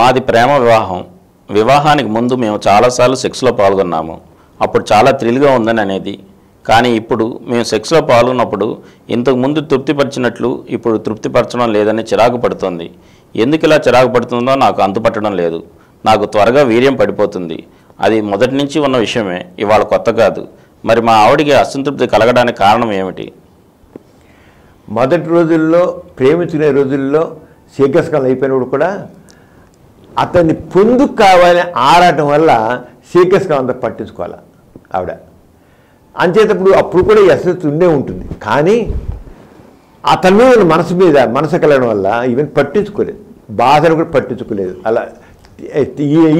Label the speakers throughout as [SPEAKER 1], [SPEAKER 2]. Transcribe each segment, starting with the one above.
[SPEAKER 1] మాది ప్రేమ వివాహం. వివాహానికి ముందు మేము చాలాసార్లు సెక్స్లో పాల్గొన్నాము. అప్పుడు చాలా థ్రిల్గా ఉందని అనేది. కానీ ఇప్పుడు మేము సెక్స్లో పాల్గొన్నప్పుడు ఇంతకుముందు తృప్తిపరిచినట్లు ఇప్పుడు తృప్తిపరచడం లేదని చిరాకు పడుతుంది. ఎందుకు ఇలా చిరాకు పడుతుందో నాకు అంతుపట్టడం లేదు. నాకు త్వరగా వీర్యం పడిపోతుంది. అది మొదటి నుంచి ఉన్న విషయమే, ఇవాళ కొత్త కాదు. మరి మా ఆవిడికి అసంతృప్తి కలగడానికి కారణం ఏమిటి?
[SPEAKER 2] మొదటి రోజుల్లో ప్రేమించుకునే రోజుల్లో శీఘ్రస్కాలం అయిపోయినప్పుడు కూడా అతన్ని పొందుకు కావాలని ఆరాటం వల్ల శీఘ్రస్కాలం అంతా పట్టించుకోవాలి ఆవిడ. అంచేటప్పుడు అప్పుడు కూడా ఈ అసంతృప్తి ఉండే ఉంటుంది. కానీ అతని మీద మనసు కలగడం వల్ల ఈవెన్ పట్టించుకోలేదు, బాధను కూడా పట్టించుకోలేదు. అలా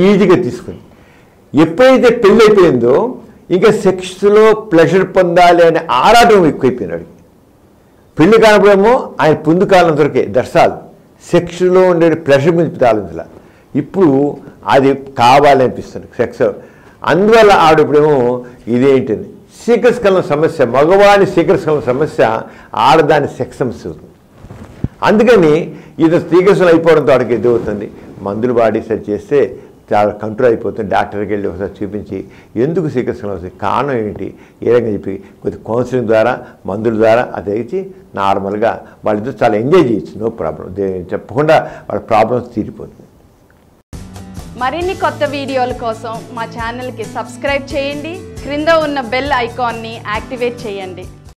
[SPEAKER 2] ఈజీగా తీసుకుని ఎప్పుడైతే పెళ్ళి అయిపోయిందో ఇంకా సెక్స్లో ప్లెజర్ పొందాలి అనే ఆరాటం ఎక్కువైపోయినాడు. పెళ్లి కానప్పుడేమో ఆయన పొందు కాలం దొరికే దర్శాలు సెక్స్లో ఉండే ప్లెజర్ గురించి ఆలోచించాల. ఇప్పుడు అది కావాలనిపిస్తుంది సెక్స్. అందువల్ల ఆవిడప్పుడేమో ఇదేంటని శీఘ్రస్ఖలనం సమస్య, మగవాని శీఘ్రస్ఖలనం సమస్య, ఆడదాని సెక్స్ సమస్య అవుతుంది. అందుకని ఇది శీఘ్రస్ఖలనం అయిపోవడంతో ఆడికి ఎదుగుతుంది. మందులు వాడి సెట్ చేస్తే చాలా కంట్రోల్ అయిపోతుంది. డాక్టర్కి వెళ్ళి ఒకసారి చూపించి ఎందుకు శీఘ్రస్ఖలనం వస్తుంది, కారణం ఏంటి, ఏ రకంగా చెప్పి కొద్ది కౌన్సిలింగ్ ద్వారా మందుల ద్వారా అది ఇచ్చి నార్మల్గా వాళ్ళిద్దరూ చాలా ఎంజాయ్ చేయొచ్చు. నో ప్రాబ్లం, చెప్పకుండా వాళ్ళ ప్రాబ్లమ్స్ తీరిపోతుంది.
[SPEAKER 3] మరిన్ని కొత్త వీడియోల కోసం మా ఛానల్కి సబ్స్క్రైబ్ చేయండి. క్రింద ఉన్న బెల్ ఐకాన్ని యాక్టివేట్ చేయండి.